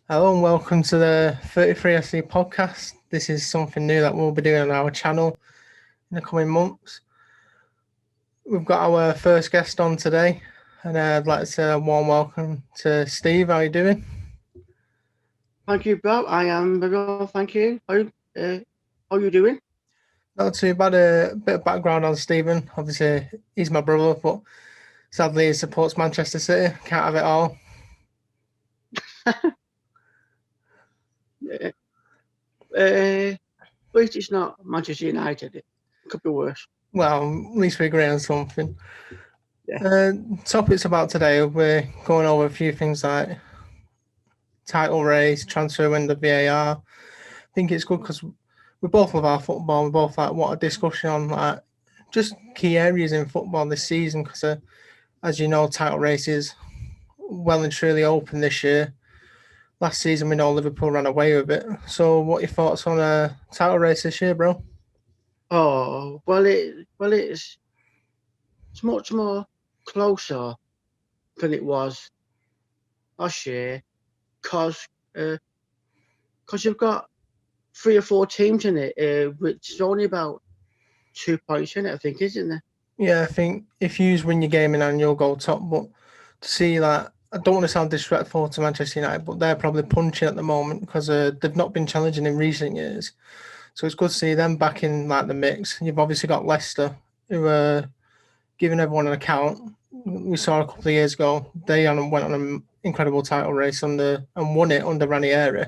Hello and welcome to the 33SC podcast. This is something new that we'll be doing on our channel in the coming months. We've got our first guest on today, and I'd like to say a warm welcome to Steve. How are you doing? Thank you, bro. I am very well, thank you. How you doing? Not too bad. A bit of background on Stephen. Obviously, he's my brother, but sadly, he supports Manchester City. Can't have it all. Uh, at least it's not Manchester United. It could be worse. Well, at least we agree on something. Yeah. Topics about today, we're going over a few things like title race, transfer window, VAR. I think it's good because we both love our football. We both like want a discussion on like just key areas in football this season because, as you know, title races well and truly open this year. Last season, we know Liverpool ran away with it. So, what are your thoughts on a title race this year, bro? Oh it's much more closer than it was last year because you've got 3 or 4 teams in it, which is only about 2 points in it, I think, isn't there? Yeah, I think if you win your game in and you'll go top, but to see that, I don't want to sound disrespectful to Manchester United, but they're probably punching at the moment because they've not been challenging in recent years. So it's good to see them back in like the mix. You've obviously got Leicester, who are giving everyone an account. We saw a couple of years ago they went on an incredible title race under and won it under Ranieri.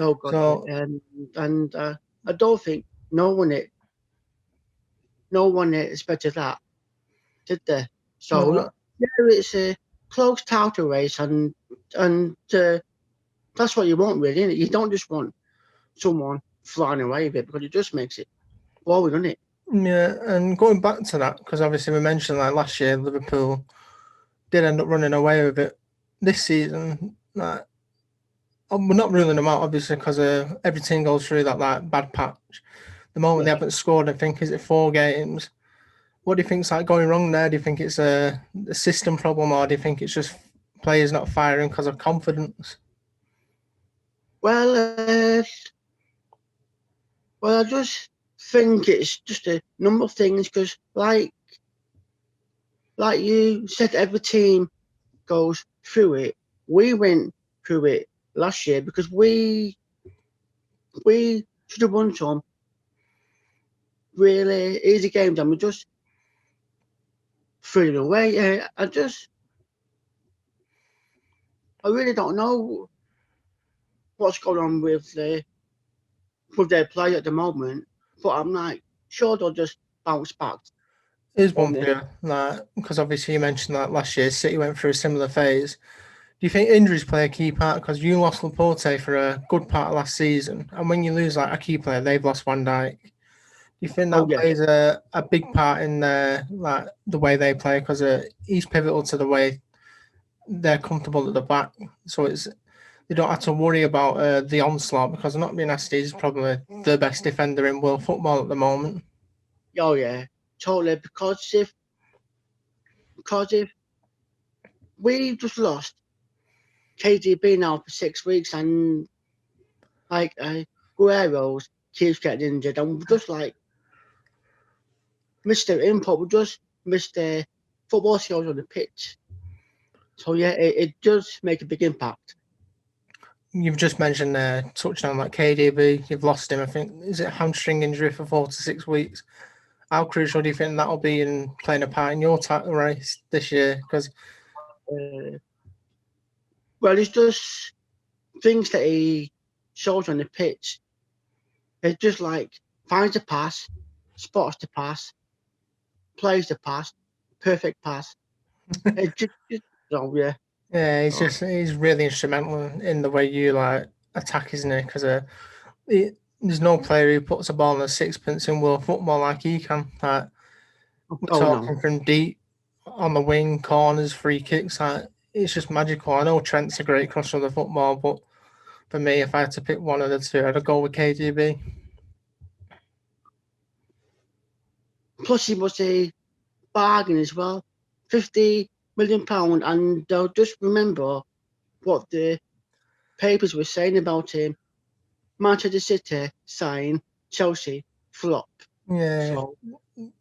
Oh God, yeah. So And I don't think no one it no one expected that, did they? So no, yeah, it's a close title race, and that's what you want, really. Innit? You don't just want someone flying away with it because it just makes it boring, doesn't it? yeah, and going back to that because obviously we mentioned like last year Liverpool did end up running away with it. This season, like we're not ruling them out obviously because every team goes through that like bad patch. The moment they Yeah. haven't scored, I think is it 4 games. What do you think's like going wrong there? Do you think it's a system problem, or do you think it's just players not firing because of confidence? Well, well, I just think it's just a number of things because, like you said, every team goes through it. We went through it last year because we should have won some really easy games, and we just threw it away. I really don't know what's going on with their play at the moment, but I'm like sure they'll just bounce back Here's one from for this. you, like, because obviously you mentioned that last year City went through a similar phase. Do you think injuries play a key part? Because you lost Laporte for a good part of last season, and when you lose like a key player, they've lost Van Dijk. Do you think Oh that yeah, plays a big part in like the way they play? Because he's pivotal to the way they're comfortable at the back, so it's they don't have to worry about the onslaught because not being nasty, he's probably the best defender in world football at the moment. oh yeah, totally. Because if we just lost KDB now for 6 weeks, and like Guerrero's keeps getting injured, and we just like missed their input, we just missed their football skills on the pitch. So yeah, it does make a big impact. You've just mentioned touching on like KDB, you've lost him. I think is it hamstring injury for 4 to 6 weeks. How crucial do you think that'll be in playing a part in your title race this year? Because Uh, well, it's just things that he shows on the pitch. It's just like finds a pass, spots the pass, plays the pass, perfect pass. It just oh yeah. yeah, Oh, he's really instrumental in the way you like attack, isn't he? Because there's no player who puts a ball in a sixpence in world football like he can. Like we're oh no. talking from deep on the wing, corners, free kicks. Like it's just magical. I know Trent's a great crosser of the football, but for me, if I had to pick one of the two, I'd go with KGB. Plus he was a bargain as well. £50 million, and they'll just remember what the papers were saying about him. Manchester City sign, Chelsea flop. Yeah, So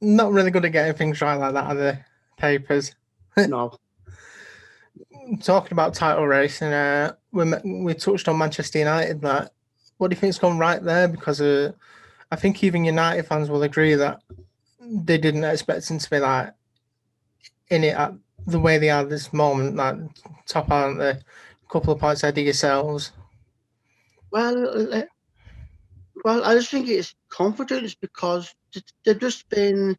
not really good at getting things right like that are the papers. no. Talking about title race, and we touched on Manchester United. That what do you think's gone right there? Because I think even United fans will agree that they didn't expect them to be like in it at the way they are this moment. Like top, aren't they? A couple of points ahead of yourselves. Well, I just think it's confidence because they've just been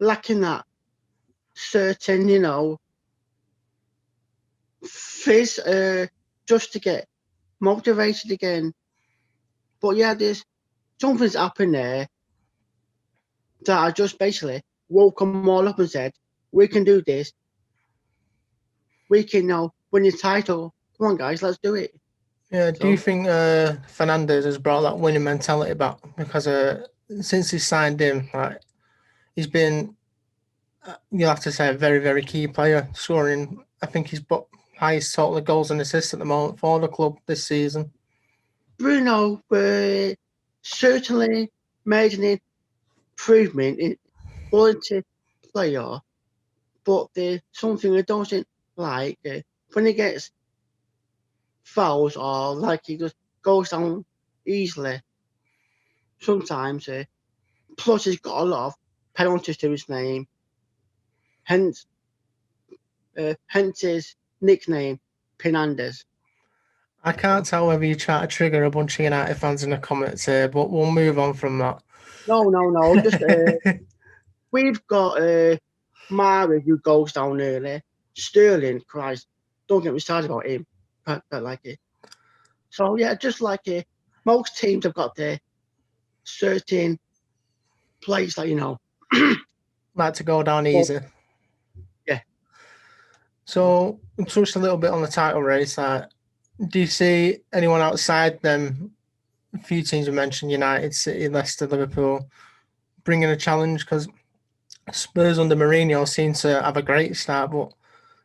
lacking that certain, fizz just to get motivated again. But yeah, there's something's happened there that I just basically woke them all up and said, we can do this. We can now win the title. Come on, guys, let's do it. Yeah. Do you So, think Fernandez has brought that winning mentality back? Because since he signed him, like he's been, you'll have to say, a very, very key player, scoring. I think he's highest total of goals and assists at the moment for the club this season. Bruno certainly made an improvement in quality player, but there's something I don't like when he gets fouls or like he just goes down easily. Sometimes, plus he's got a lot of penalties to his name, hence his nickname, Penandes. I can't tell whether you try to trigger a bunch of United fans in the comments here, but we'll move on from that. No. Just we've got Mara who goes down early. Sterling, Christ, don't get me started about him. But like it. So yeah, just like most teams have got their certain place that Like to go down Well, easy. yeah. So we touched a little bit on the title race. Do you see anyone outside them? A few teams you mentioned: United, City, Leicester, Liverpool, bringing a challenge? Because Spurs under Mourinho seem to have a great start, but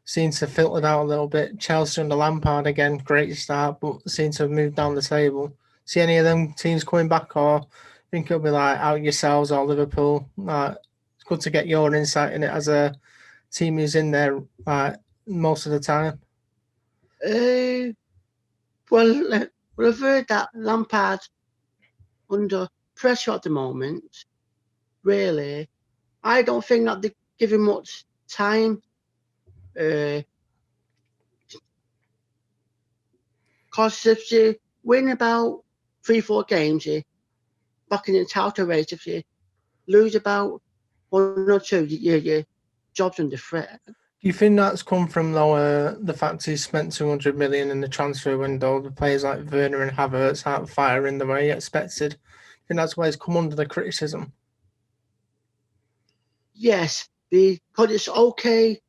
seem to filtered out a little bit. Chelsea under Lampard again, great start, but seem to have moved down the table. See any of them teams coming back, or think it'll be like out yourselves or Liverpool? It's good to get your insight in it as a team who's in there most of the time. Uh, well, we've heard that Lampard under pressure at the moment. Really, I don't think that they give him much time. Because if you win about 3-4 games, you back in the title race. If you lose about 1 or 2, your job's under threat. Do you think that's come from the fact he spent 200 million in the transfer window? The players like Werner and Havertz aren't firing the way he expected. I think that's why he's come under the criticism. Yes, because it's okay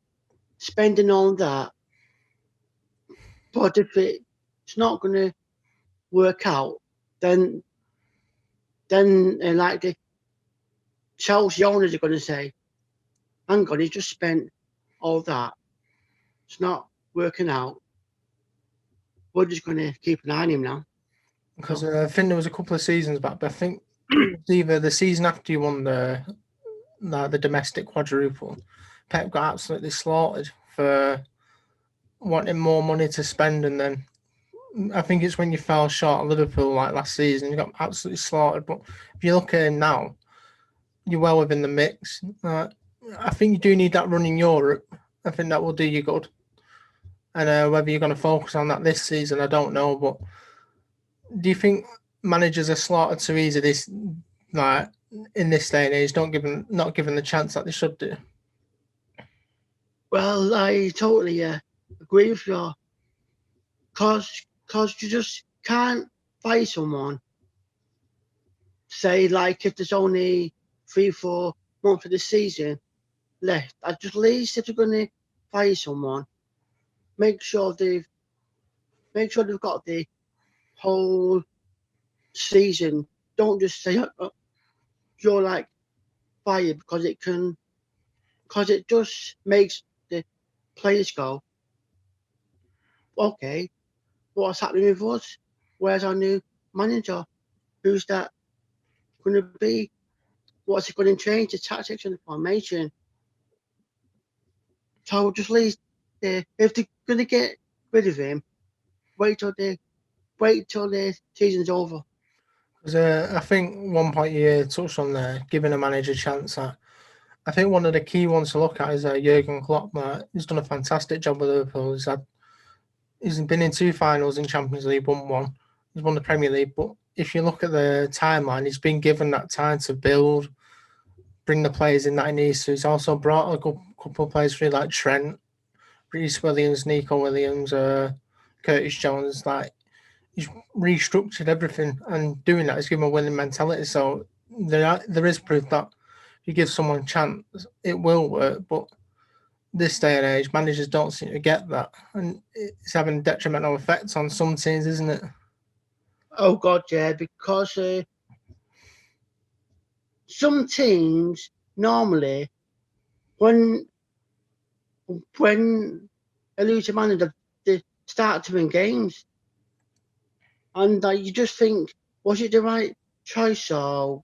spending on that, but if it's not going to work out, then like the Chelsea owners are going to say, hang on, he just spent all that. It's not working out. We're just going to keep an eye on him now. Because I think there was a couple of seasons back, but I think it was either the season after you won the domestic quadruple, Pep got absolutely slaughtered for wanting more money to spend, and then I think it's when you fell short of Liverpool like last season, you got absolutely slaughtered. But if you look at him now, you're well within the mix. I think you do need that run in Europe. I think that will do you good. And whether you're going to focus on that this season, I don't know. But do you think managers are slaughtered too easy this like in this day and age? Not given the chance that they should do. Well, I totally agree with you. Cause you just can't fight someone. Say like if there's only 3-4 months of the season left, at least if they're gonna fire someone, make sure they've got the whole season. Don't just say you're like fired because it just makes the players go, okay, what's happening with us? Where's our new manager? Who's that going to be? What's he going to change the tactics and the formation? So just leave. If they're going to get rid of him, wait till the season's over. Because I think one point you touched on there, giving a manager a chance. I think one of the key ones to look at is Jurgen Klopp. He's done a fantastic job with Liverpool. He's been in 2 finals in Champions League, won one. He's won the Premier League. But if you look at the timeline, he's been given that time to build, bring the players in that he needs to. He's also brought a couple of players through like Trent, Reece Williams, Nico Williams, Curtis Jones. Like he's restructured everything, and doing that has given a winning mentality. So there is proof that if you give someone a chance, it will work. But this day and age, managers don't seem to get that, and it's having a detrimental effect on some teams, isn't it? Oh God, yeah, because some teams normally when they lose a manager, they start to win games, and you just think, was it the right choice, or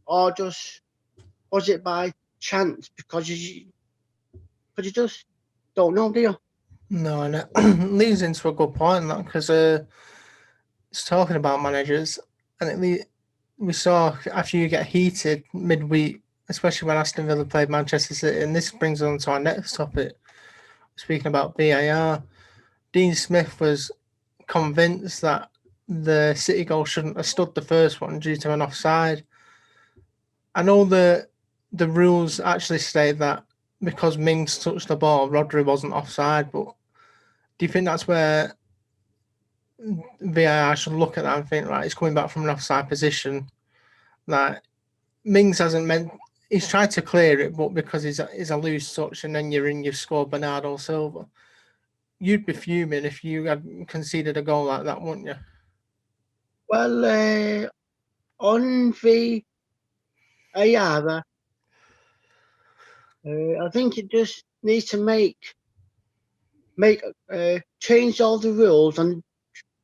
or just was it by chance? Because you just don't know, do you? No, and it leads into a good point that because it's talking about managers, and we saw a few get heated midweek, especially when Aston Villa played Manchester City, and this brings us on to our next topic. Speaking about VAR, Dean Smith was convinced that the City goal shouldn't have stood the first one due to an offside. I know the rules actually state that because Mings touched the ball, Rodri wasn't offside, but do you think that's where VAR should look at that and think, right, he's coming back from an offside position? Like, Mings hasn't meant, he's tried to clear it, but because he's a loose touch and then you've scored Bernardo Silva, you'd be fuming if you had conceded a goal like that, wouldn't you? Well, on the AR, I think it just needs to change all the rules and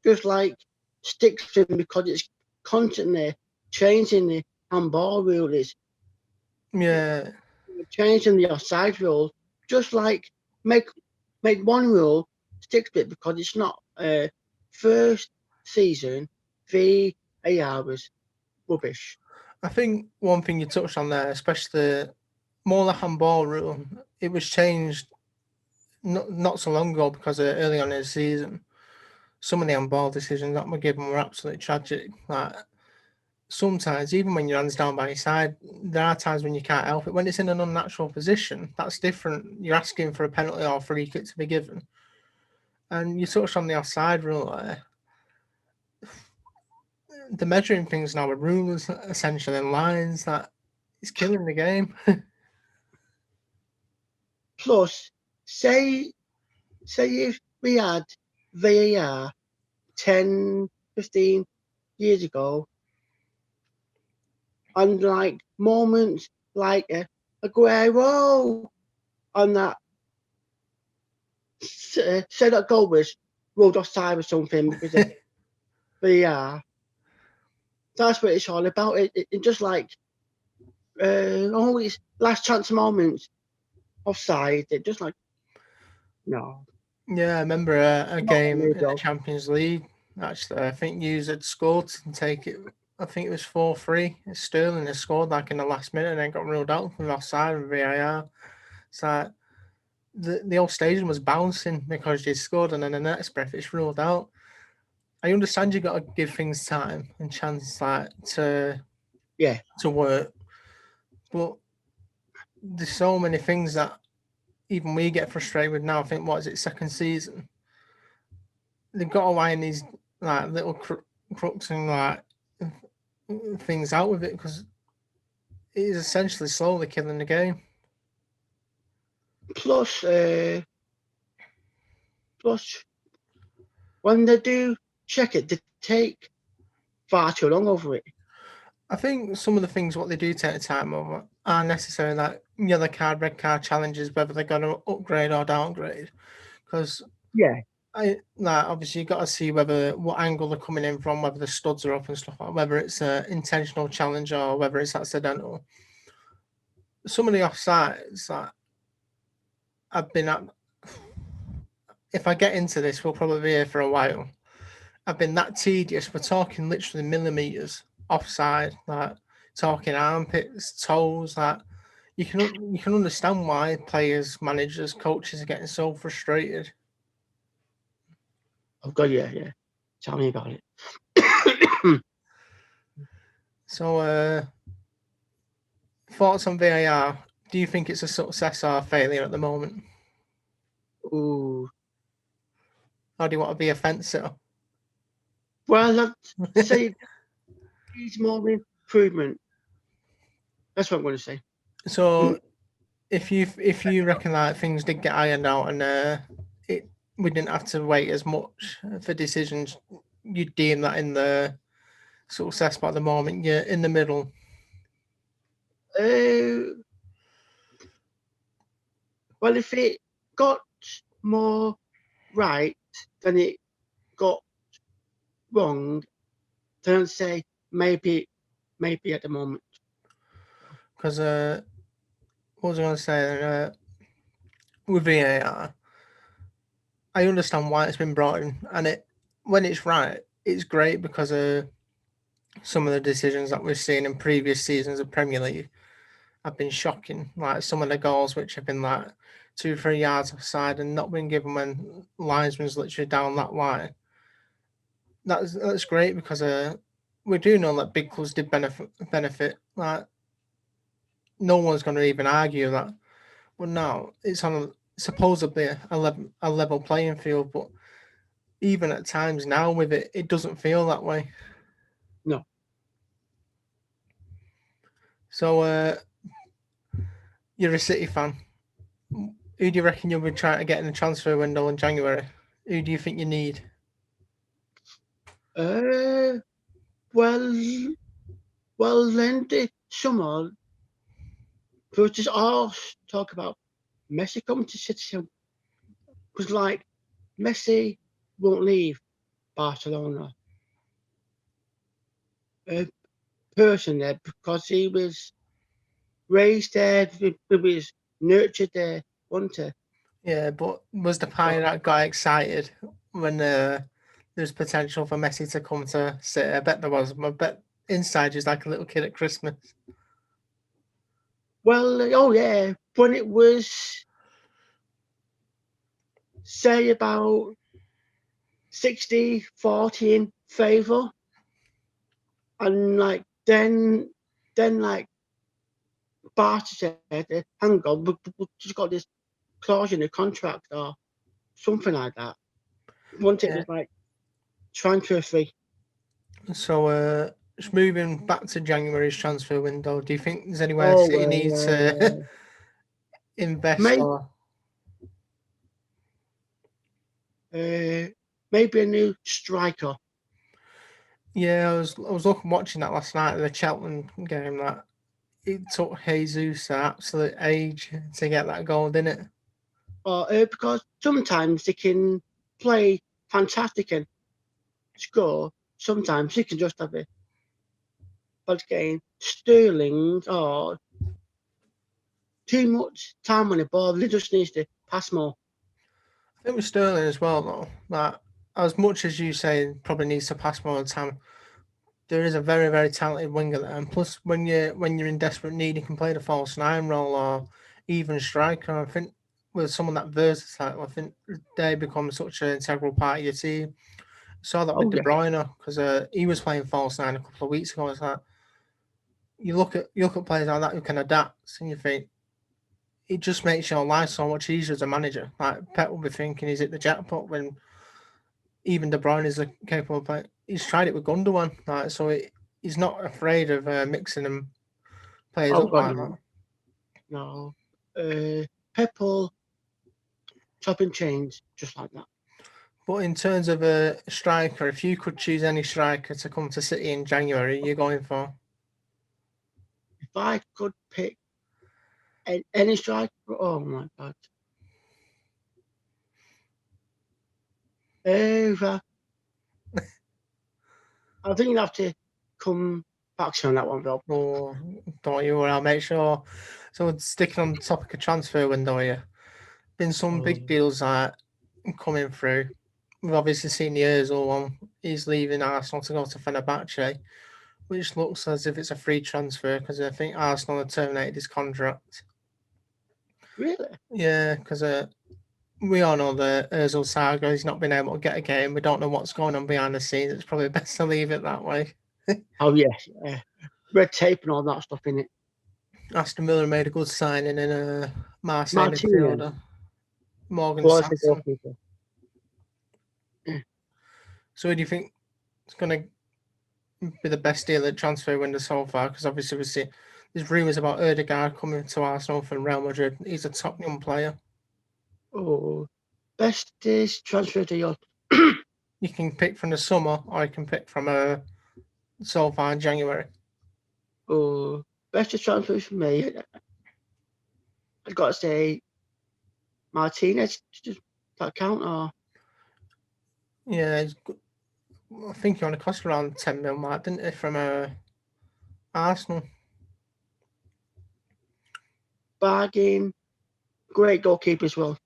just like stick to them, because it's constantly changing the handball rule. It's Yeah, changing the offside rule. Just like make one rule, stick to it, because it's not first season VAR was rubbish. I think one thing you touched on there, especially more the handball rule, it was changed not so long ago because early on in the season, some of the handball decisions that were given were absolutely tragic. Like sometimes, even when your hand's down by your side, there are times when you can't help it. When it's in an unnatural position, that's different. You're asking for a penalty or free kick to be given. And you touched on the offside rule there. The measuring things now are rules, essentially, and lines that is killing the game. Plus, say if we had VAR 10, 15 years ago, and like moments like Aguero on that, say that goal was ruled offside or something because of VAR. That's what it's all about. It just like always last chance moments offside. It just like no. Yeah, I remember a game in the Champions League. Actually, I think Hughes had scored to take it. I think it was 4-3. Sterling had scored like in the last minute and then got ruled out from offside with VAR. So the whole stadium was bouncing because they scored, and then in the next breath it's ruled out. I understand you got to give things time and chance like to work, but there's so many things that even we get frustrated with now. I think what is it, second season? They've got to line these like little crooks and like things out with it because it is essentially slowly killing the game. Plus, when they do check it, they take far too long over it. I think some of the things what they do take time over are necessary. Like yellow card, red card challenges, whether they're going to upgrade or downgrade. Because Yeah, obviously you got to see what angle they're coming in from, whether the studs are up and stuff like that, whether it's an intentional challenge or whether it's accidental. Some of the offsides that I've been at, if I get into this, we'll probably be here for a while. I've been that tedious. We're talking literally millimeters offside, like talking armpits, toes. That you can understand why players, managers, coaches are getting so frustrated. oh god, yeah. Tell me about it. So, thoughts on VAR? Do you think it's a success or a failure at the moment? Ooh. Or do you want to be a fencer? Well, I'd say needs more improvement. That's what I'm going to say. So, if you reckon that things did get ironed out and we didn't have to wait as much for decisions, you deem that in the success, but at the moment you're in the middle. Well, if it got more right than it got wrong, then I'd say maybe at the moment. Because what was I going to say? With VAR, I understand why it's been brought in, and when it's right, it's great because some of the decisions that we've seen in previous seasons of Premier League have been shocking. Like some of the goals which have been like 2-3 yards offside and not been given when linesman's literally down that line. That's great because we do know that big clubs did benefit. Like no one's going to even argue that. But now it's on supposedly a level playing field, but even at times now with it doesn't feel that way. No. So you're a City fan. Who do you reckon you'll be trying to get in the transfer window in January? Who do you think you need? Well, then the summer, we'll just all talk about Messi coming to City. Because, like, Messi won't leave Barcelona. Person there because he was raised there, he was nurtured there, wasn't he? Yeah, but was the pie that got excited when there's potential for Messi to come to City? I bet there was. I bet inside he's like a little kid at Christmas. Well, oh yeah, when it was, say, about 60-40 in favour, and like then like Barca said, hang on, we just got this clause in the contract or something like that. Once it was like transfer fee. So just moving back to January's transfer window, do you think there's anywhere City needs to invest or maybe a new striker. yeah, I was watching that last night, the Cheltenham game. That it took Jesus an absolute age to get that goal, didn't it? Or because sometimes they can play fantastic and score. Sometimes they can just have a bad game. Sterling or too much time on the ball. They just needs to pass more. I think with Sterling as well, though, that as much as you say probably needs to pass more time, there is a very, very talented winger there. And plus, when you're in desperate need, you can play the false nine role or even striker. I think with someone that versatile, I think they become such an integral part of your team. Saw that with De Bruyne because he was playing false nine a couple of weeks ago. It's like you look at players like that who can adapt, and you think it just makes your life so much easier as a manager. Like Pep will be thinking, he's at the jackpot when even De Bruyne is a capable player. He's tried it with Gundogan, like so. He's not afraid of mixing them players up God, like that. no. Pep will chop and change just like that. But in terms of a striker, if you could choose any striker to come to City in January, you're going for? If I could pick any strike. Oh my God. Over. I think you have to come back to on that one, Rob. Or don't you worry, I'll make sure. So sticking on the topic of transfer window here, been some big deals that coming through. We've obviously seen the Özil one. He's leaving Arsenal to go to Fenerbahce, which looks as if it's a free transfer because I think Arsenal have terminated his contract. Really? Yeah, because we all know the Özil saga. He's not been able to get a game. We don't know what's going on behind the scenes. It's probably best to leave it that way. Oh yes, red tape and all that stuff in it. Aston Villa made a good signing in a Marseille Martinez midfielder, Morgan was the Sanson. goalkeeper. So, who do you think is going to be the best deal at transfer window so far? Because obviously we see there's rumours about Ødegaard coming to Arsenal from Real Madrid. He's a top young player. Oh, best is transfer deal. You can pick from the summer, or you can pick from so far in January. Oh, best is transfer for me. I've got to say Martinez. Does that count or? Yeah, I think he only cost around 10 mil mark, didn't he, from Arsenal? Bargain. Great goalkeeper as well.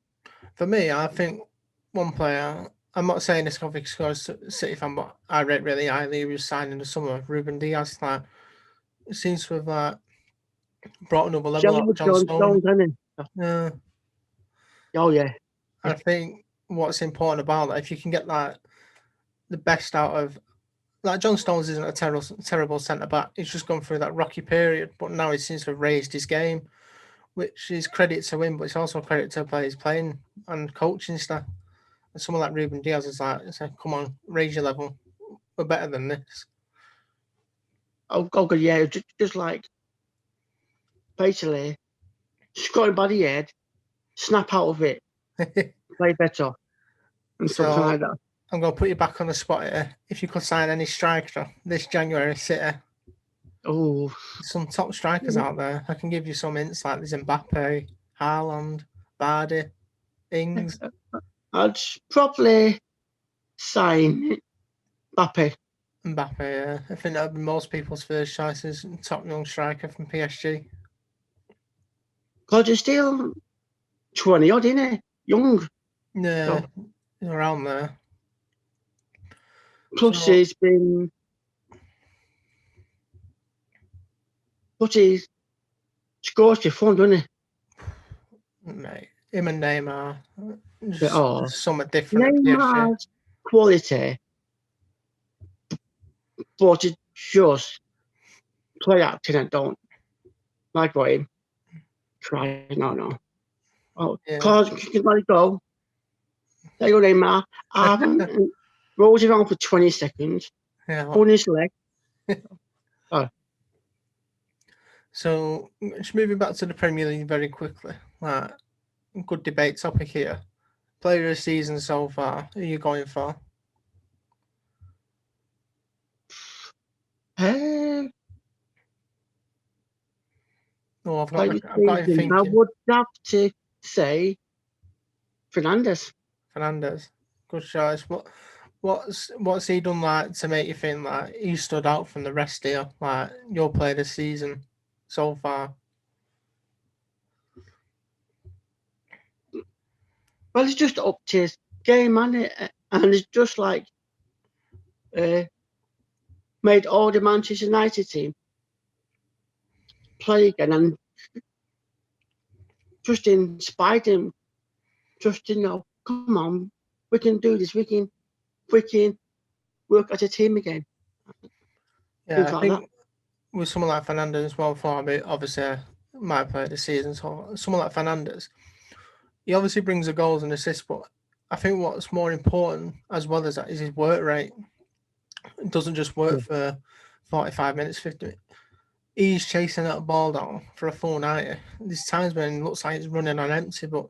For me, I think one player. I'm not saying this because I'm a City fan, but I rate really highly. He was signed in the summer. Ruben Diaz, like, it seems to have brought another level out of John Stone. Yeah, Oh yeah. I think what's important about that, if you can get like the best out of like John Stones isn't a terrible centre back. He's just gone through that rocky period, but now he seems to have raised his game, which is credit to him, but it's also credit to the players playing and coaching staff. And someone like Ruben Diaz is like, come on, raise your level. We're better than this. Oh God, yeah. Just like basically, scoring by the head, snap out of it, play better, and something like that. I'm going to put you back on the spot here. If you could sign any striker this January, City. Oh, Some top strikers out there. I can give you some hints like there's Mbappe, Haaland, Vardy, Ings. I'd probably sign Mbappe. Mbappe, yeah. I think that would be most people's first choice as top young striker from PSG. Because he's still 20 odd, isn't he? Young. Yeah, around there. Plus he's been. But he scores for fun, doesn't he? Mate, him and Neymar. Something different at Neymar's quality, but it's just play acting and don't like what him try. No. Oh, because you can let it go. There you go, Neymar. I haven't rolls around for 20 seconds. Yeah. On his leg. So, just moving back to the Premier League very quickly. Good debate topic here. Player of the season so far. Who are you going for? I've got him thinking. I would have to say Fernandes. Good choice. What's he done like to make you think like he stood out from the rest here? Like your player this season so far? Well, it's just up to his game, and it's just like made all the Manchester United team play again and just inspired him. Just come on, we can do this. We can work as a team again. Yeah, I think with someone like Fernandes as well, for me, obviously my player this season. So someone like Fernandes, he obviously brings the goals and assists, but I think what's more important as well as that is his work rate. It doesn't just work for 45 minutes, 50 minutes. He's chasing that ball down for a full 90. There's times when it looks like he's running on empty, but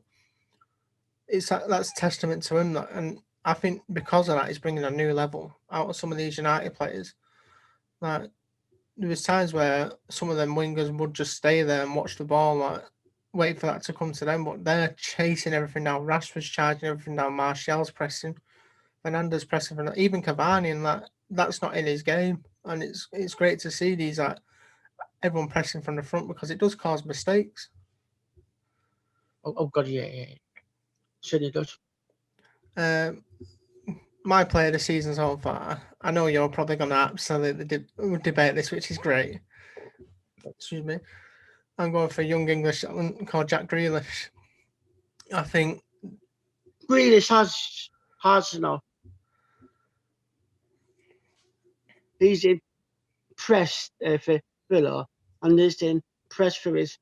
that's testament to him. And I think because of that, he's bringing a new level out of some of these United players. Like there was times where some of them wingers would just stay there and watch the ball. Like wait for that to come to them, but they're chasing everything now. Rashford's charging everything now. Martial's pressing. Fernandes pressing for even Cavani, and that's not in his game. And it's great to see these like everyone pressing from the front because it does cause mistakes. Oh God, yeah. Certainly does. My player of the season so far. I know you're probably going to absolutely debate this, which is great. Excuse me. I'm going for a young English called Jack Grealish. I think Grealish has enough. He's impressed for Villa, and he's impressed for his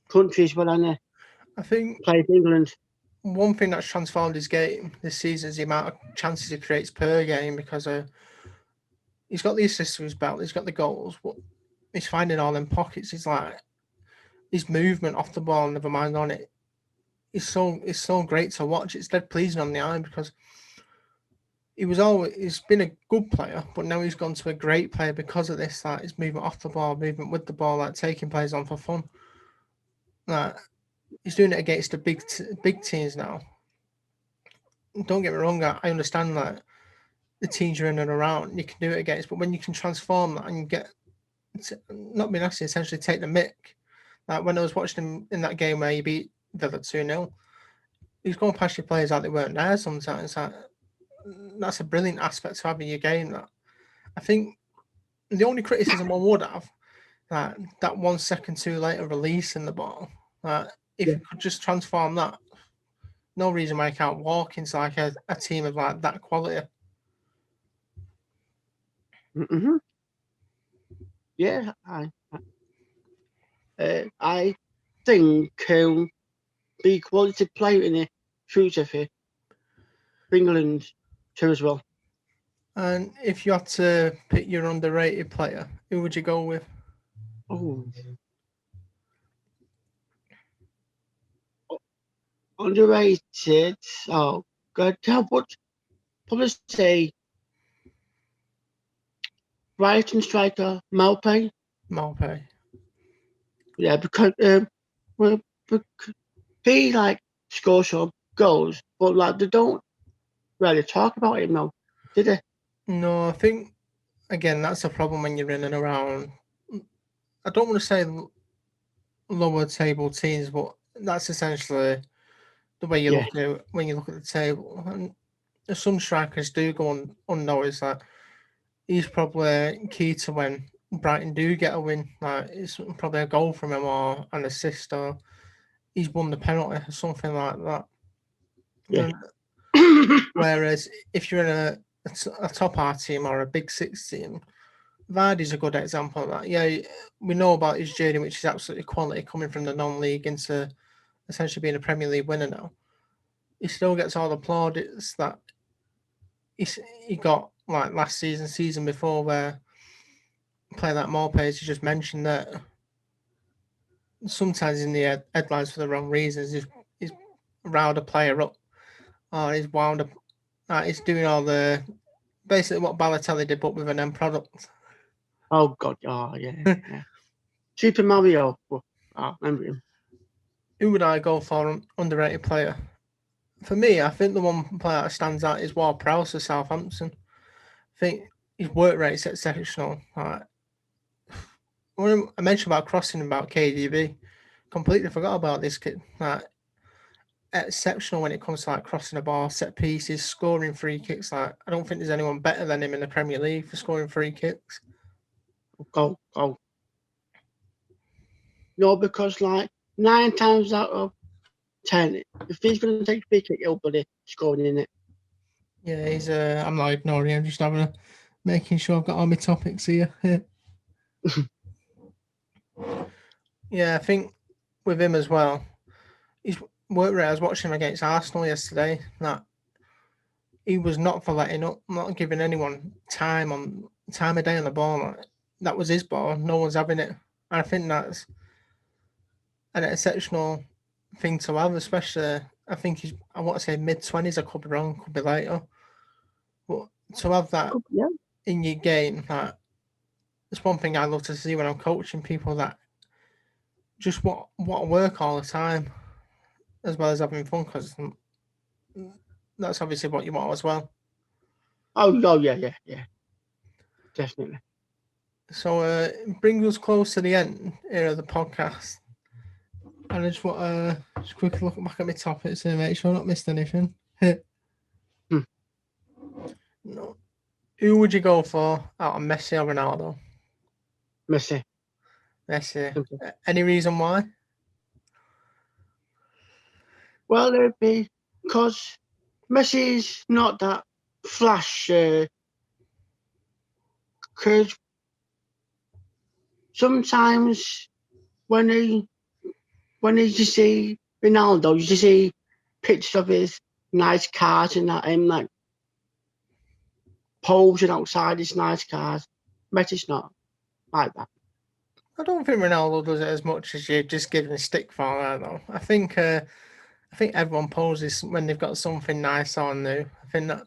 country as well, and I think played for England. one thing that's transformed his game this season is the amount of chances he creates per game because he's got the assists to his belt, he's got the goals, but he's finding all them pockets. He's like his movement off the ball, never mind on it. It's so great to watch. It's dead pleasing on the eye because he's been a good player, but now he's gone to a great player because of this. Like his movement off the ball, movement with the ball, like taking players on for fun. Like he's doing it against the big teams now. Don't get me wrong, I understand that the teams you're in and around, you can do it against, but when you can transform that and you get not being nasty, essentially take the mick. Like when I was watching him in that game where he beat Villa 2-0, he's going past your players like they weren't there sometimes. Like, that's a brilliant aspect to having your game. That I think the only criticism one would have that 1 second too late of releasing the ball. If you could just transform that, no reason why I can't walk into like a team of like that quality. Mm-hmm. Yeah, I think he'll be a quality player in the future for England too as well. And if you had to pick your underrated player, who would you go with? Oh, underrated. Oh God, I would probably say Brighton striker Malpe. Malpe. Yeah, because well, he like scores some goals, but like they don't really talk about him now, did they? No, I think again that's a problem when you're in and around. I don't want to say lower table teams, but that's essentially the way you Yeah, look at it when you look at the table. And some strikers do go unnoticed. That he's probably key to when Brighton do get a win. Like it's probably a goal from him or an assist, or he's won the penalty or something like that. yeah. And whereas if you're in a top R team or a big six team, Vardy's a good example of that. Yeah, we know about his journey, which is absolutely quality, coming from the non-league into essentially being a Premier League winner now. He still gets all the plaudits that he got like last season before, where player like Morpes, you just mentioned that sometimes in the headlines for the wrong reasons. He's riled a player up, or he's wound up. He's doing all the basically what Balotelli did, but with an end product. Oh God, oh yeah. Super Mario. I remember him. Who would I go for underrated player? For me, I think the one player that stands out is Ward Prowse of Southampton. I think his work rate's exceptional. When I mentioned about crossing about KDB, completely forgot about this kid. Exceptional when it comes to like crossing the ball, set pieces, scoring free kicks. Like I don't think there's anyone better than him in the Premier League for scoring free kicks. Go. No, because like 9 times out of 10, if he's going to take a free kick, he'll be scoring in it. Yeah, he's. I'm not ignoring him. Just making sure I've got all my topics here. Yeah, I think with him as well. His work rate. I was watching him against Arsenal yesterday. That he was not for letting up, not giving anyone time of day on the ball. Like, that was his ball. No one's having it. I think that's an exceptional thing to have, especially I think he's I want to say mid-20s. I could be wrong, could be later. But to have that Yeah. in your game, it's one thing I love to see when I'm coaching people that just what work all the time, as well as having fun, because that's obviously what you want as well. Oh yeah, definitely. So bring us close to the end here of the podcast. And I just want to just quickly look back at my topics to make sure I've not missed anything. No. Who would you go for out of Messi or Ronaldo? Messi. Messi. Simple. Any reason why? Well, it'd be because Messi's not that flash. Because sometimes when you just see Ronaldo, you just see pictures of his nice cars and that, him like posing outside his nice cars. Messi's not like that. I don't think Ronaldo does it as much as you're just giving a stick for that, though. I think everyone poses when they've got something nice or new. I think that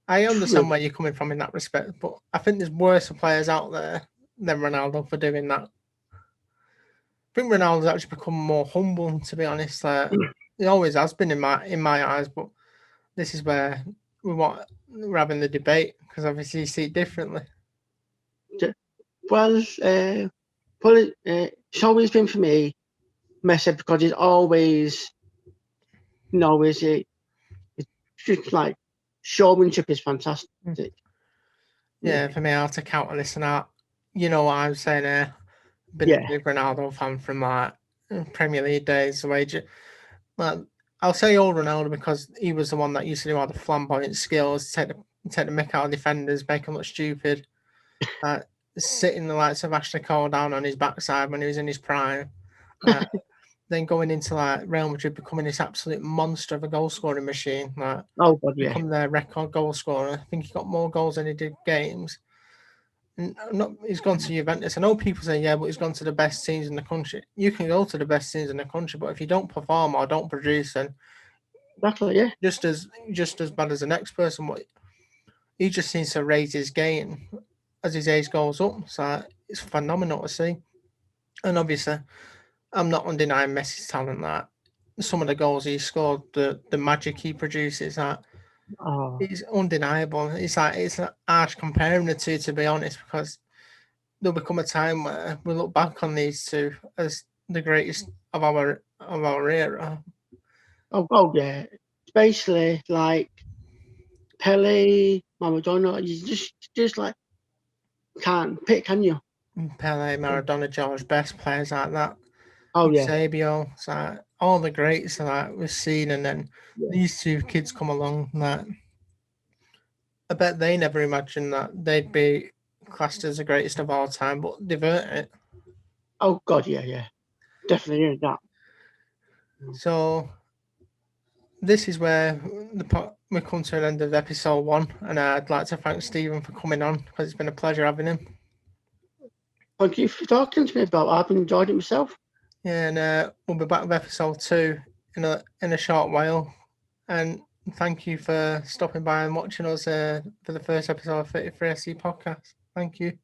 I understand True. where you're coming from in that respect, but I think there's worse players out there than Ronaldo for doing that. I think Ronaldo's actually become more humble, to be honest. He always has been in my eyes, but this is where we're having the debate, because obviously you see it differently. Well, it's always been for me, Messi, because he's always, is it? It's just like showmanship is fantastic. Yeah, for me, I have to counter this and that. You know what I'm saying here. Been Yeah. a big Ronaldo fan from like Premier League days. Like, I'll say old Ronaldo because he was the one that used to do all the flamboyant skills, take the mick out of defenders, make them look stupid. Sitting the likes of Ashley Cole down on his backside when he was in his prime. Then going into like Real Madrid, becoming this absolute monster of a goal scoring machine. Like, Oh God, yeah. become their record goal scorer. I think he got more goals than he did games. And he's gone to Juventus. I know people say, yeah, but he's gone to the best teams in the country. You can go to the best teams in the country, but if you don't perform or don't produce, then Exactly, yeah. just as bad as the next person. What he just seems to raise his game as his age goes up. So it's phenomenal to see. And obviously, I'm not undenying Messi's talent. That some of the goals he scored, the magic he produces, that Oh, it's undeniable. It's harsh comparing the two, to be honest, because there'll become a time where we look back on these two as the greatest of our era. oh yeah. It's basically like Pele, Maradona. You just like can't pick, can you? Pele, Maradona, George, best players like that. Oh yeah. Eusebio, so all the greats that we've seen, and then Yeah. these two kids come along that I bet they never imagined that they'd be classed as the greatest of all time, but they've earned it. Oh God, yeah. Definitely is that. So this is where we come to an end of episode 1, and I'd like to thank Stephen for coming on because it's been a pleasure having him. Thank you for talking to me about it. I've enjoyed it myself. Yeah, and we'll be back with episode 2 in a short while. And thank you for stopping by and watching us for the first episode of 33SC podcast. Thank you.